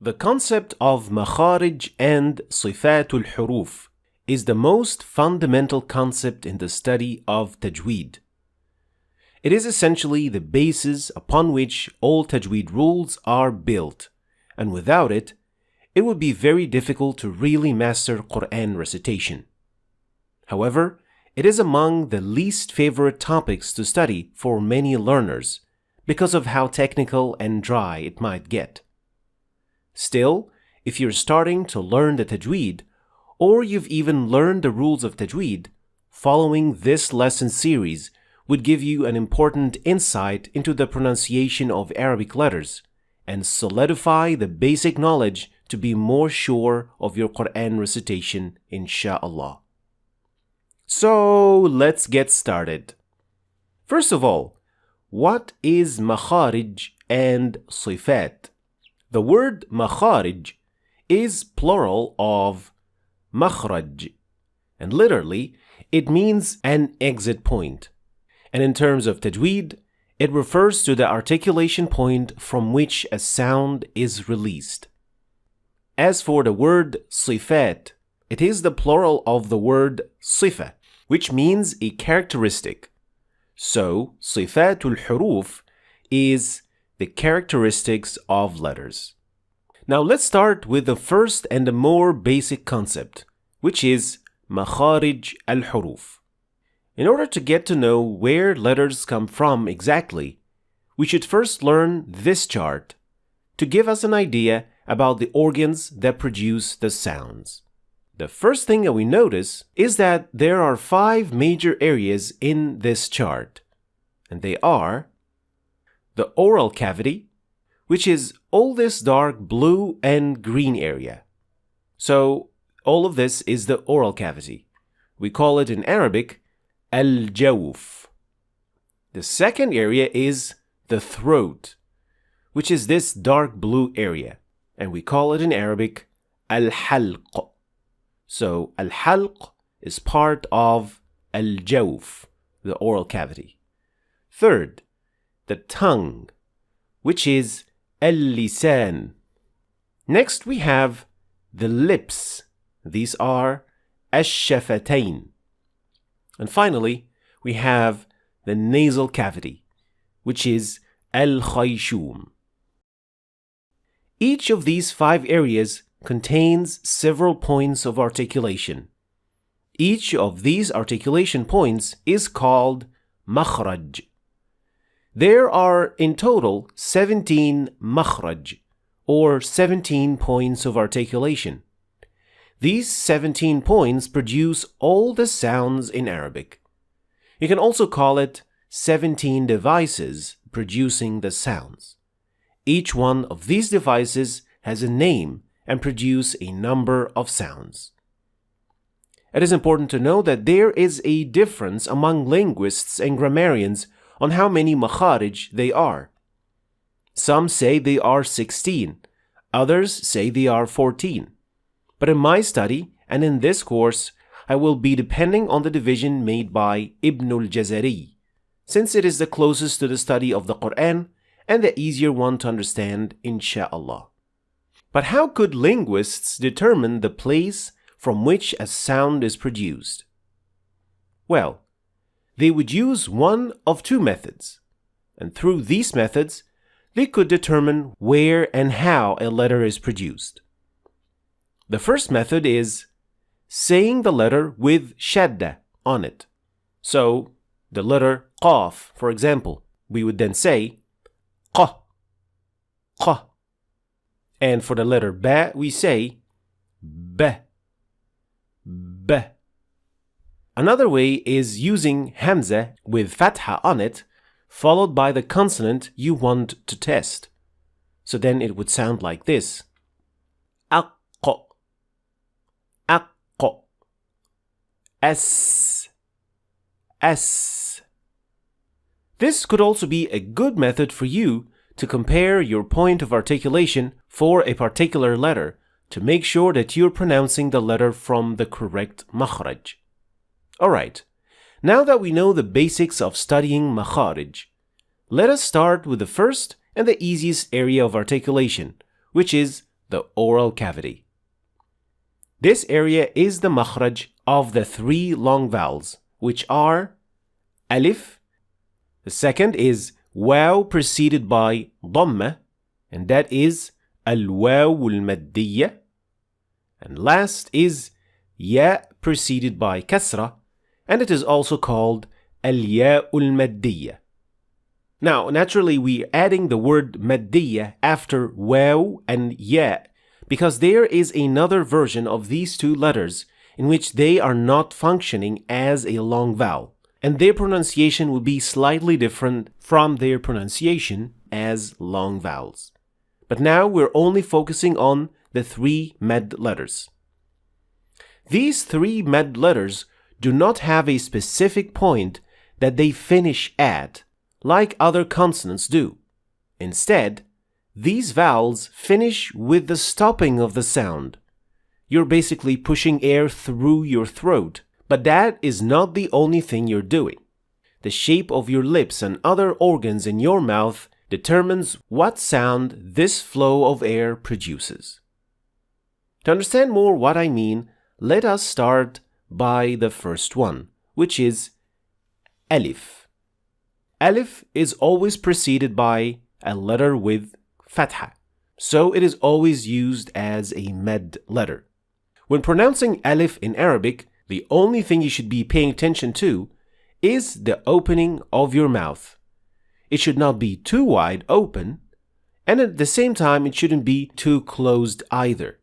The concept of makharij and sifatul huruf is the most fundamental concept in the study of Tajweed. It is essentially the basis upon which all Tajweed rules are built, and without it, it would be very difficult to really master Quran recitation. However, it is among the least favorite topics to study for many learners because of how technical and dry it might get. Still, if you're starting to learn the Tajweed, or you've even learned the rules of Tajweed, following this lesson series would give you an important insight into the pronunciation of Arabic letters and solidify the basic knowledge to be more sure of your Quran recitation, insha'Allah. So, let's get started. First of all, what is makharij and sifat? The word makharij is plural of makhraj, and literally it means an exit point. And in terms of Tajweed, it refers to the articulation point from which a sound is released. As for the word sifat, it is the plural of the word sifa, which means a characteristic. So, sifatul huruf is the characteristics of letters. Now let's start with the first and the more basic concept, which is makharij al-huruf. In order to get to know where letters come from exactly, we should first learn this chart to give us an idea about the organs that produce the sounds. The first thing that we notice is that there are 5 major areas in this chart, and they are the oral cavity, which is all this dark blue and green area. So all of this is the oral cavity. We call it in Arabic al-jawf. The second area is the throat, which is this dark blue area, and we call it in Arabic al-halq. So al-halq is part of al-jawf, the oral cavity. Third, the tongue, which is al-lisan. Next we have the lips. These are ash-shafatayn. And finally, we have the nasal cavity, which is al-khayshum. Each of these 5 areas contains several points of articulation. Each of these articulation points is called makhraj. There are in total 17 makhraj, or 17 points of articulation. These 17 points produce all the sounds in Arabic. You can also call it 17 devices producing the sounds. Each one of these devices has a name and produce a number of sounds. It is important to know that there is a difference among linguists and grammarians on how many makharij they are. Some say they are 16, others say they are 14. But in my study and in this course, I will be depending on the division made by Ibn al-Jazari, since it is the closest to the study of the Quran and the easier one to understand, insha'Allah. But how could linguists determine the place from which a sound is produced? Well, they would use one of 2 methods, and through these methods, they could determine where and how a letter is produced. The first method is saying the letter with shadda on it. So, the letter qaf, for example, we would then say qa, qa. And for the letter ba, we say ba, ba. Another way is using hamza with fatha on it, followed by the consonant you want to test. So then it would sound like this. Aqqa, aqqa, as, as. This could also be a good method for you to compare your point of articulation for a particular letter to make sure that you're pronouncing the letter from the correct makhraj. Alright, now that we know the basics of studying makharij, let us start with the first and the easiest area of articulation, which is the oral cavity. This area is the makhraj of the three long vowels, which are alif. The second is waw preceded by dhamma, and that is al-waw al-maddiyya. And last is ya preceded by kasra, and it is also called al-ya al-maddiyya. Now, naturally, we're adding the word maddiyya after waw and ya because there is another version of these two letters in which they are not functioning as a long vowel, and their pronunciation will be slightly different from their pronunciation as long vowels. But now we're only focusing on the three med letters. These three med letters do not have a specific point that they finish at, like other consonants do. Instead, these vowels finish with the stopping of the sound. You're basically pushing air through your throat, but that is not the only thing you're doing. The shape of your lips and other organs in your mouth determines what sound this flow of air produces. To understand more what I mean, let us start by the first one, which is alif. Alif is always preceded by a letter with fatha, so it is always used as a med letter. When pronouncing alif in Arabic, the only thing you should be paying attention to is the opening of your mouth. It should not be too wide open, and at the same time it shouldn't be too closed either.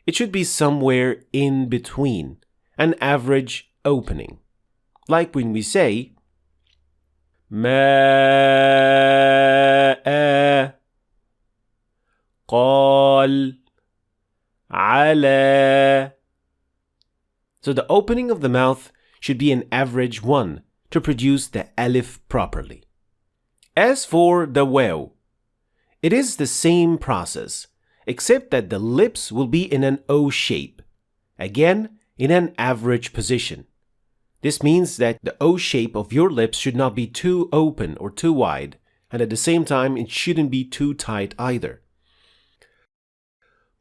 It should be somewhere in between, an average opening. Like when we say ماء قال على. So the opening of the mouth should be an average one to produce the alif properly. As for the waw, it is the same process, except that the lips will be in an O shape, again in an average position. This means that the O shape of your lips should not be too open or too wide, and at the same time it shouldn't be too tight either.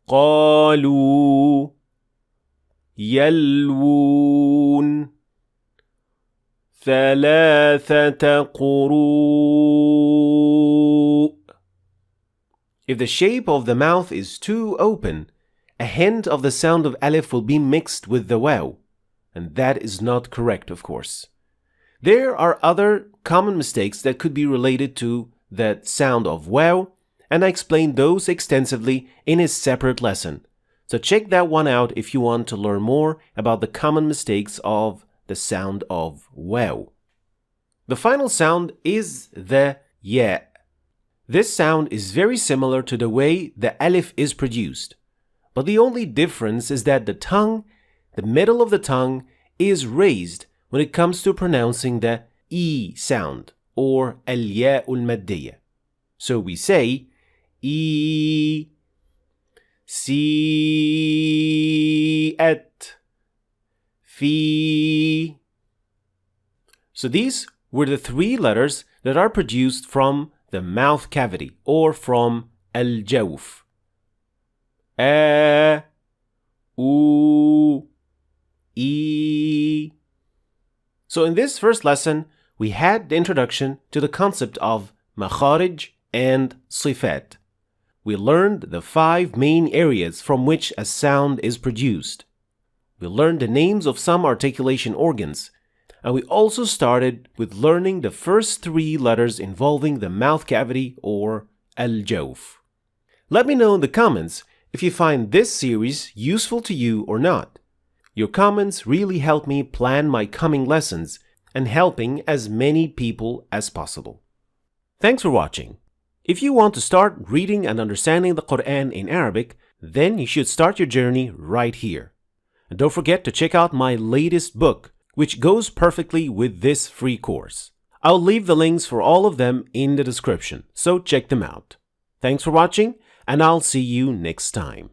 قالوا يلوون ثلاثة قروء. If the shape of the mouth is too open, a hint of the sound of alif will be mixed with the waw, and that is not correct, of course. There are other common mistakes that could be related to the sound of waw, and I explained those extensively in a separate lesson. So check that one out if you want to learn more about the common mistakes of the sound of waw. The final sound is the ya. This sound is very similar to the way the alif is produced, but the only difference is that the tongue, the middle of the tongue, is raised when it comes to pronouncing the E sound, or al-ya al-maddiyya. So we say E, Si, at, Fi. So these were the three letters that are produced from the mouth cavity, or from al-jawf. A, U, E. So in this first lesson, we had the introduction to the concept of makharij and sifat. We learned the 5 main areas from which a sound is produced. We learned the names of some articulation organs, and we also started with learning the first 3 letters involving the mouth cavity, or al-jawf. Let me know in the comments if you find this series useful to you or not. Your comments really help me plan my coming lessons and helping as many people as possible. Thanks for watching. If you want to start reading and understanding the Quran in Arabic, then you should start your journey right here. And don't forget to check out my latest book, which goes perfectly with this free course. I'll leave the links for all of them in the description, so check them out. Thanks for watching, and I'll see you next time.